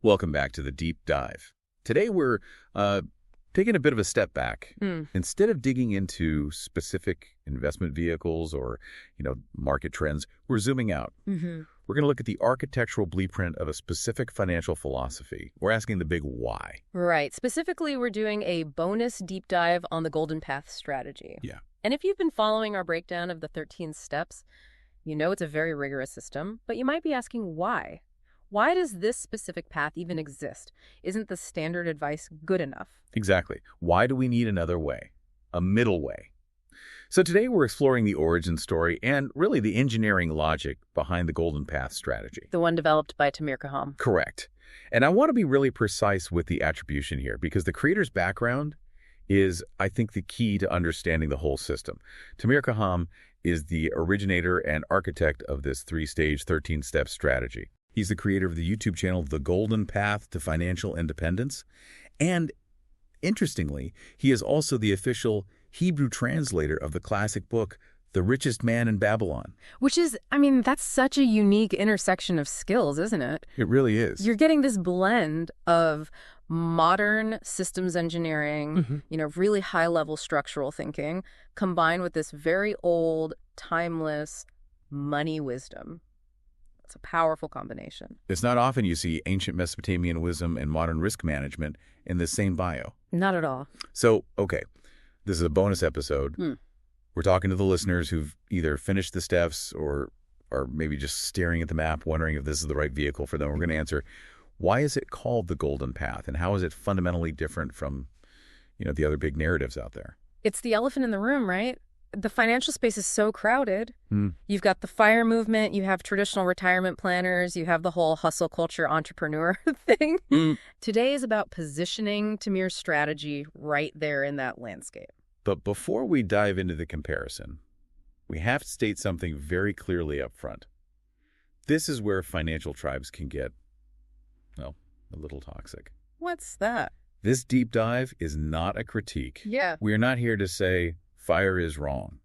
Welcome back to the deep dive. Today we're taking a bit of a step back. Instead of digging into specific investment vehicles or, market trends, we're zooming out. We're going to look at the architectural blueprint of a specific financial philosophy. We're asking the big why. Right. Specifically, we're doing a bonus deep dive on the Golden Path strategy. Yeah. And if you've been following our breakdown of the 13 steps, you know it's a very rigorous system, but you might be asking why. Why does this specific path even exist? Isn't the standard advice good enough? Exactly. Why do we need another way? A middle way. So today we're exploring the origin story and really the engineering logic behind the Golden Path strategy. The one developed by Tamir Kaham. Correct. And I want to be really precise with the attribution here because the creator's background is, I think, the key to understanding the whole system. Tamir Kaham is the originator and architect of this 3-stage, 13-step strategy. He's the creator of the YouTube channel, The Golden Path to Financial Independence. And interestingly, he is also the official Hebrew translator of the classic book, The Richest Man in Babylon. Which is, that's such a unique intersection of skills, isn't it? It really is. You're getting this blend of modern systems engineering, really high-level structural thinking, combined with this very old, timeless money wisdom. It's a powerful combination. It's not often you see ancient Mesopotamian wisdom and modern risk management in the same bio. Not at all. So, okay, this is a bonus episode. We're talking to the listeners who've either finished the steps or are maybe just staring at the map, wondering if this is the right vehicle for them. We're going to answer, why is it called the Golden Path, and how is it fundamentally different from, the other big narratives out there? It's the elephant in the room, right? The financial space is so crowded. You've got the FIRE movement, you have traditional retirement planners, you have the whole hustle culture entrepreneur thing. Today is about positioning Tamir's strategy right there in that landscape. But before we dive into the comparison, we have to state something very clearly up front. This is where financial tribes can get, a little toxic. What's that? This deep dive is not a critique. Yeah. We are not here to say FIRE is wrong,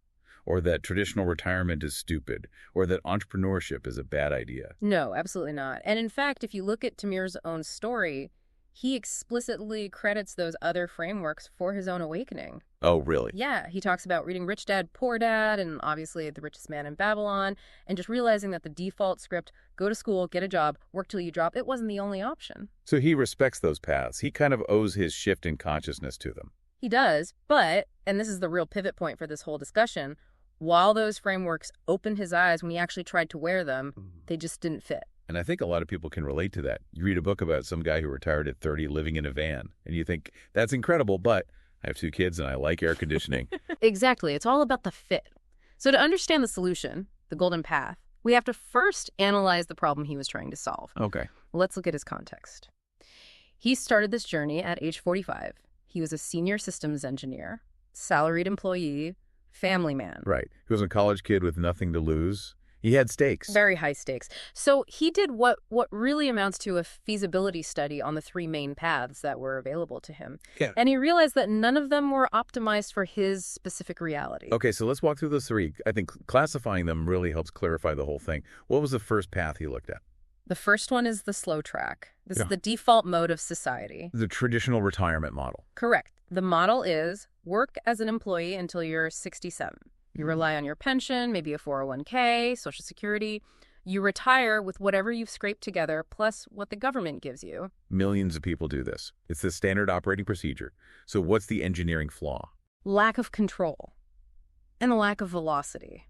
or that traditional retirement is stupid, or that entrepreneurship is a bad idea. No, absolutely not. And in fact, if you look at Tamir's own story, he explicitly credits those other frameworks for his own awakening. Oh, really? Yeah, he talks about reading Rich Dad, Poor Dad, and obviously The Richest Man in Babylon, and just realizing that the default script, go to school, get a job, work till you drop, it wasn't the only option. So he respects those paths. He kind of owes his shift in consciousness to them. He does, but, and this is the real pivot point for this whole discussion, while those frameworks opened his eyes when he actually tried to wear them, they just didn't fit. And I think a lot of people can relate to that. You read a book about some guy who retired at 30 living in a van, and you think, that's incredible, but I have 2 kids and I like air conditioning. Exactly. It's all about the fit. So to understand the solution, the Golden Path, we have to first analyze the problem he was trying to solve. Okay. Let's look at his context. He started this journey at age 45. He was a senior systems engineer, salaried employee, family man. Right. He was a college kid with nothing to lose. He had stakes. Very high stakes. So he did what really amounts to a feasibility study on the 3 main paths that were available to him. Yeah. And he realized that none of them were optimized for his specific reality. Okay, so let's walk through those 3. I think classifying them really helps clarify the whole thing. What was the first path he looked at? The first one is the slow track. This is the default mode of society. The traditional retirement model. Correct. The model is work as an employee until you're 67. You rely on your pension, maybe a 401k, Social Security. You retire with whatever you've scraped together, plus what the government gives you. Millions of people do this. It's the standard operating procedure. So what's the engineering flaw? Lack of control and a lack of velocity.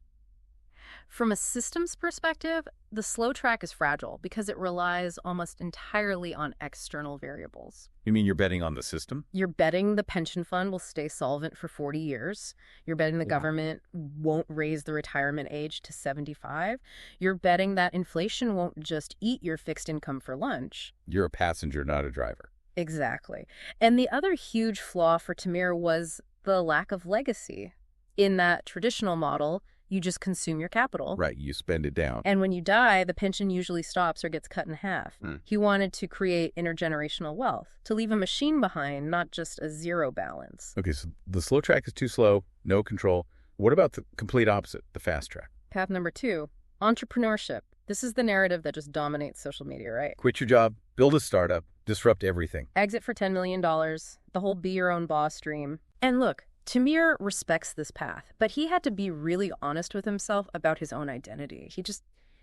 From a systems perspective, the slow track is fragile because it relies almost entirely on external variables. You mean you're betting on the system? You're betting the pension fund will stay solvent for 40 years. You're betting the government won't raise the retirement age to 75. You're betting that inflation won't just eat your fixed income for lunch. You're a passenger, not a driver. Exactly. And the other huge flaw for Tamir was the lack of legacy. In that traditional model, you just consume your capital. Right, you spend it down. And when you die, the pension usually stops or gets cut in half. He wanted to create intergenerational wealth, to leave a machine behind, not just a zero balance. Okay, so the slow track is too slow, no control. What about the complete opposite, the fast track? Path number 2, entrepreneurship. This is the narrative that just dominates social media, right? Quit your job, build a startup, disrupt everything. Exit for $10 million, the whole be your own boss dream. And look, Tamir respects this path, but he had to be really honest with himself about his own identity.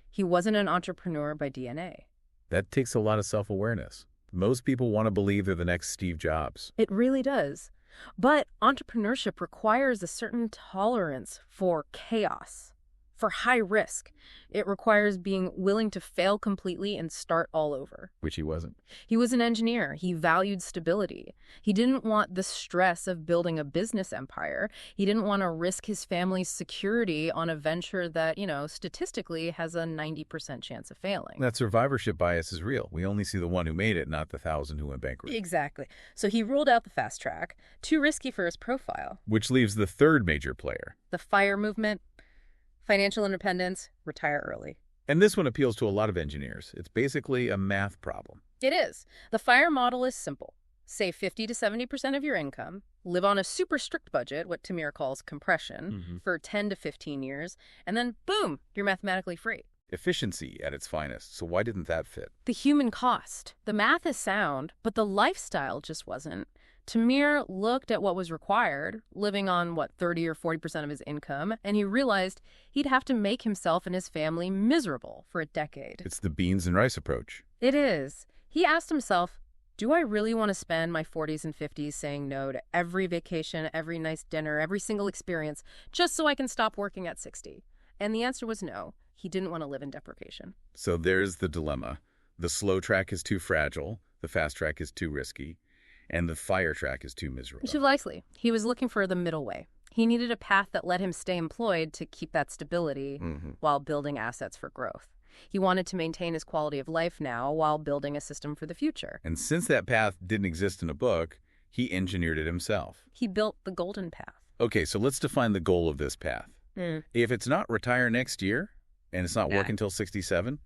He wasn't an entrepreneur by DNA. That takes a lot of self-awareness. Most people want to believe they're the next Steve Jobs. It really does. But entrepreneurship requires a certain tolerance for chaos, for high risk. It requires being willing to fail completely and start all over. Which he wasn't. He was an engineer. He valued stability. He didn't want the stress of building a business empire. He didn't want to risk his family's security on a venture that, statistically has a 90% chance of failing. That survivorship bias is real. We only see the one who made it, not the 1,000 who went bankrupt. Exactly. So he ruled out the fast track, too risky for his profile. Which leaves the third major player. The FIRE movement. Financial independence, retire early. And this one appeals to a lot of engineers. It's basically a math problem. It is. The FIRE model is simple. Save 50 to 70% of your income, live on a super strict budget, what Tamir calls compression, for 10 to 15 years, and then boom, you're mathematically free. Efficiency at its finest. So why didn't that fit? The human cost. The math is sound, but the lifestyle just wasn't. Tamir looked at what was required, living on, 30 or 40% of his income, and he realized he'd have to make himself and his family miserable for a decade. It's the beans and rice approach. It is. He asked himself, do I really want to spend my 40s and 50s saying no to every vacation, every nice dinner, every single experience, just so I can stop working at 60? And the answer was no. He didn't want to live in deprivation. So there's the dilemma. The slow track is too fragile, the fast track is too risky, and the FIRE track is too miserable. Too likely. He was looking for the middle way. He needed a path that let him stay employed to keep that stability while building assets for growth. He wanted to maintain his quality of life now while building a system for the future. And since that path didn't exist in a book, he engineered it himself. He built the golden path. Okay, so let's define the goal of this path. If it's not retire next year, and it's not work until 67,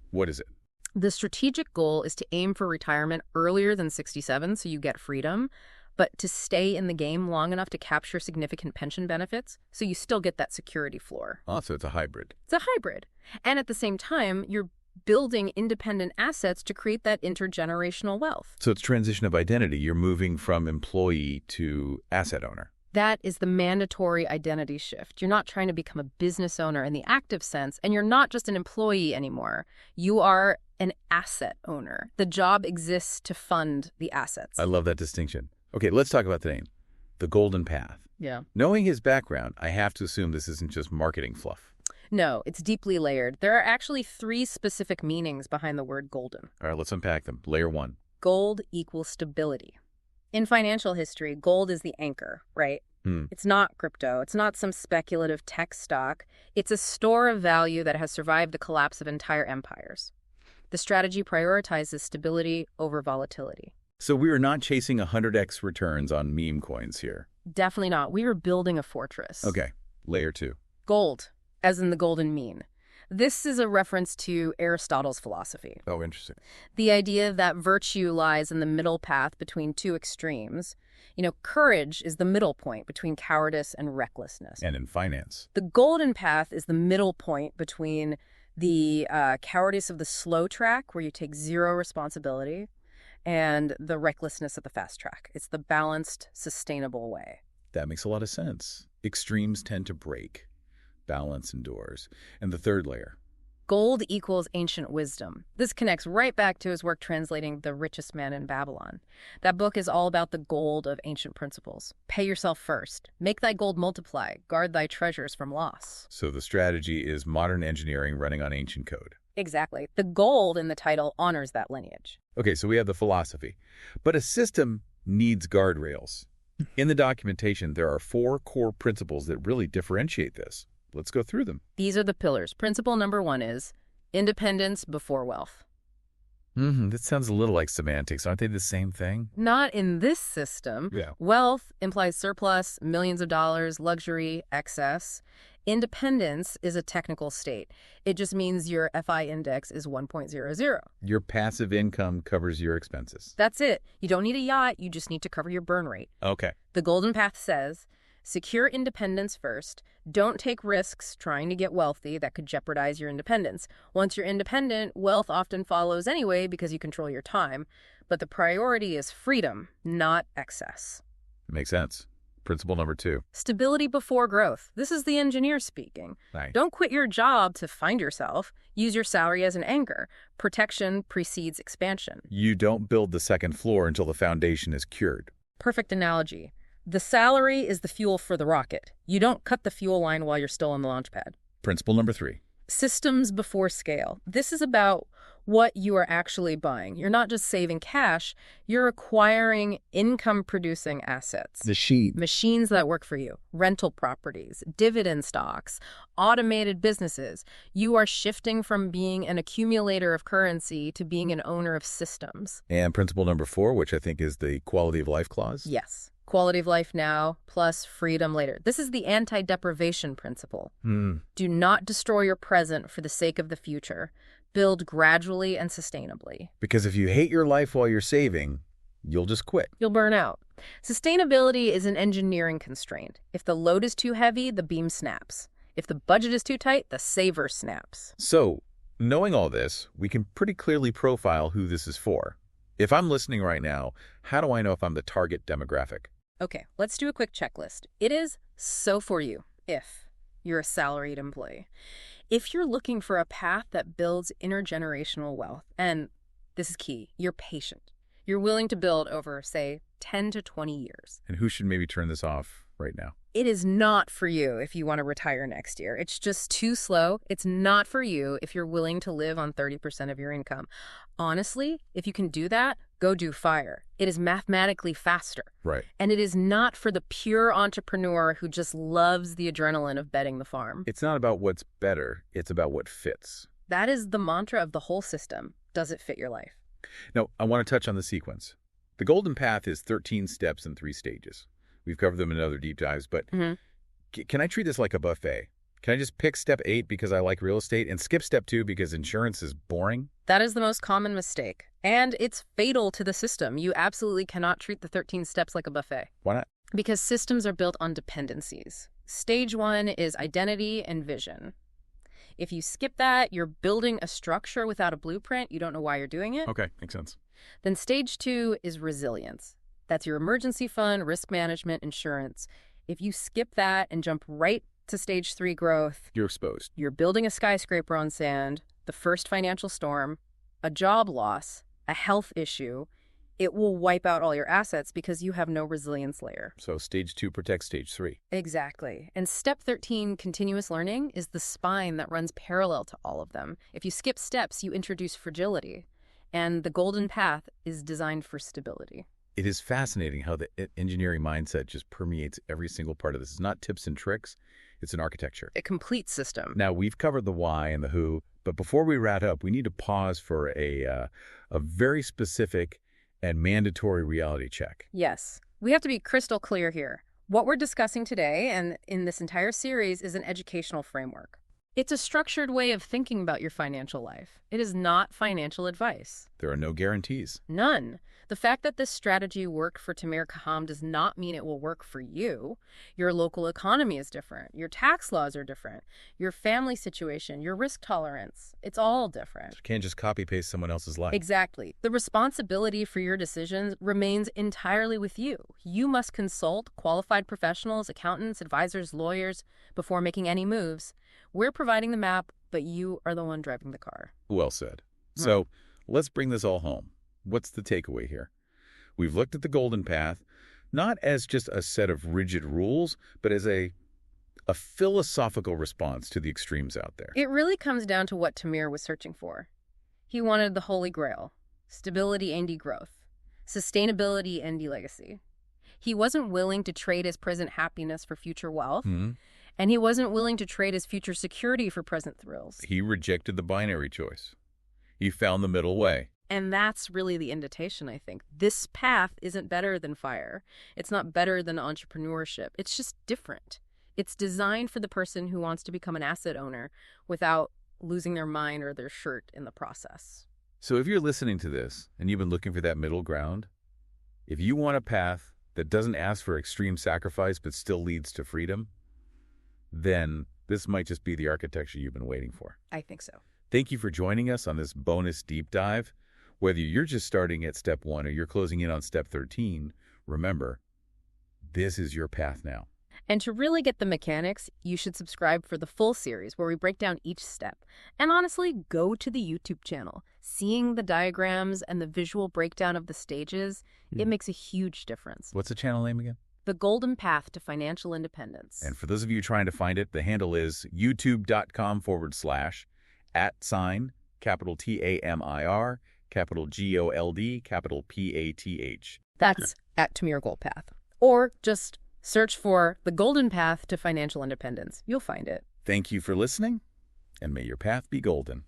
what is it? The strategic goal is to aim for retirement earlier than 67 so you get freedom, but to stay in the game long enough to capture significant pension benefits so you still get that security floor. Oh, so it's a hybrid. It's a hybrid. And at the same time, you're building independent assets to create that intergenerational wealth. So it's transition of identity. You're moving from employee to asset owner. That is the mandatory identity shift. You're not trying to become a business owner in the active sense, and you're not just an employee anymore. You are an asset owner. The job exists to fund the assets. I love that distinction. Okay, let's talk about the name. The Golden Path. Yeah. Knowing his background, I have to assume this isn't just marketing fluff. No, it's deeply layered. There are actually 3 specific meanings behind the word golden. All right, let's unpack them. Layer 1. Gold equals stability. In financial history, gold is the anchor, right? It's not crypto. It's not some speculative tech stock. It's a store of value that has survived the collapse of entire empires. The strategy prioritizes stability over volatility. So we are not chasing 100x returns on meme coins here. Definitely not. We are building a fortress. Okay, layer 2. Gold, as in the golden mean. This is a reference to Aristotle's philosophy. Oh, interesting. The idea that virtue lies in the middle path between 2 extremes. Courage is the middle point between cowardice and recklessness. And in finance. The golden path is the middle point between the cowardice of the slow track, where you take zero responsibility, and the recklessness of the fast track. It's the balanced, sustainable way. That makes a lot of sense. Extremes tend to break. Balance endures. And the third layer. Gold equals ancient wisdom. This connects right back to his work translating The Richest Man in Babylon. That book is all about the gold of ancient principles. Pay yourself first. Make thy gold multiply. Guard thy treasures from loss. So the strategy is modern engineering running on ancient code. Exactly. The gold in the title honors that lineage. Okay, so we have the philosophy. But a system needs guardrails. In the documentation, there are 4 core principles that really differentiate this. Let's go through them. These are the pillars. Principle number 1 is independence before wealth. That sounds a little like semantics. Aren't they the same thing? Not in this system. Yeah. Wealth implies surplus, millions of dollars, luxury, excess. Independence is a technical state. It just means your FI index is 1.00. Your passive income covers your expenses. That's it. You don't need a yacht. You just need to cover your burn rate. Okay. The golden path says, Secure independence first. Don't take risks trying to get wealthy that could jeopardize your independence. Once you're independent, wealth often follows anyway because you control your time. But the priority is freedom, not excess. Makes sense. Principle number 2. Stability before growth. This is the engineer speaking. Nice. Don't quit your job to find yourself. Use your salary as an anchor. Protection precedes expansion. You don't build the second floor until the foundation is cured. Perfect analogy. The salary is the fuel for the rocket. You don't cut the fuel line while you're still on the launch pad. Principle number 3. Systems before scale. This is about what you are actually buying. You're not just saving cash, you're acquiring income-producing assets. Machines that work for you, rental properties, dividend stocks, automated businesses. You are shifting from being an accumulator of currency to being an owner of systems. And principle number 4, which I think is the quality of life clause? Yes. Quality of life now plus freedom later. This is the anti-deprivation principle. Do not destroy your present for the sake of the future. Build gradually and sustainably. Because if you hate your life while you're saving, you'll just quit. You'll burn out. Sustainability is an engineering constraint. If the load is too heavy, the beam snaps. If the budget is too tight, the saver snaps. So, knowing all this, we can pretty clearly profile who this is for. If I'm listening right now, how do I know if I'm the target demographic? Okay, let's do a quick checklist. It is so for you if you're a salaried employee. If you're looking for a path that builds intergenerational wealth, and this is key, you're patient. You're willing to build over, say, 10 to 20 years. And who should maybe turn this off right now? It is not for you if you want to retire next year. It's just too slow. It's not for you if you're willing to live on 30% of your income. Honestly, if you can do that, go do FIRE. It is mathematically faster. Right. And it is not for the pure entrepreneur who just loves the adrenaline of betting the farm. It's not about what's better. It's about what fits. That is the mantra of the whole system. Does it fit your life? Now, I want to touch on the sequence. The golden path is 13 steps and 3 stages. We've covered them in other deep dives, but can I treat this like a buffet? Can I just pick step 8 because I like real estate and skip step 2 because insurance is boring? That is the most common mistake. And it's fatal to the system. You absolutely cannot treat the 13 steps like a buffet. Why not? Because systems are built on dependencies. Stage 1 is identity and vision. If you skip that, you're building a structure without a blueprint. You don't know why you're doing it. Okay, makes sense. Then stage 2 is resilience. That's your emergency fund, risk management, insurance. If you skip that and jump right to stage 3 growth, you're exposed. You're building a skyscraper on sand, the first financial storm, a job loss, a health issue. It will wipe out all your assets because you have no resilience layer. So stage 2 protects stage 3. Exactly. And step 13, continuous learning, is the spine that runs parallel to all of them. If you skip steps, you introduce fragility. And the golden path is designed for stability. It is fascinating how the engineering mindset just permeates every single part of this. It's not tips and tricks. It's an architecture. A complete system. Now, we've covered the why and the who, but before we wrap up, we need to pause for a very specific and mandatory reality check. Yes. We have to be crystal clear here. What we're discussing today and in this entire series is an educational framework. It's a structured way of thinking about your financial life. It is not financial advice. There are no guarantees. None. The fact that this strategy worked for Tamir Kaham does not mean it will work for you. Your local economy is different. Your tax laws are different. Your family situation, your risk tolerance, it's all different. You can't just copy-paste someone else's life. Exactly. The responsibility for your decisions remains entirely with you. You must consult qualified professionals, accountants, advisors, lawyers before making any moves. We're providing the map, but you are the one driving the car. Well said. So let's bring this all home. What's the takeaway here? We've looked at the golden path, not as just a set of rigid rules, but as a philosophical response to the extremes out there. It really comes down to what Tamir was searching for. He wanted the holy grail, stability and degrowth, sustainability and delegacy. He wasn't willing to trade his present happiness for future wealth, and he wasn't willing to trade his future security for present thrills. He rejected the binary choice. He found the middle way. And that's really the invitation, I think. This path isn't better than FIRE. It's not better than entrepreneurship. It's just different. It's designed for the person who wants to become an asset owner without losing their mind or their shirt in the process. So if you're listening to this and you've been looking for that middle ground, if you want a path that doesn't ask for extreme sacrifice but still leads to freedom, then this might just be the architecture you've been waiting for. I think so. Thank you for joining us on this bonus deep dive. Whether you're just starting at step 1 or you're closing in on step 13, remember, this is your path now. And to really get the mechanics, you should subscribe for the full series where we break down each step. And honestly, go to the YouTube channel. Seeing the diagrams and the visual breakdown of the stages, it makes a huge difference. What's the channel name again? The Golden Path to Financial Independence. And for those of you trying to find it, the handle is youtube.com/@, capital Tamir, capital GOLD, capital PATH. That's at Tamir Goldpath. Or just search for The Golden Path to Financial Independence. You'll find it. Thank you for listening, and may your path be golden.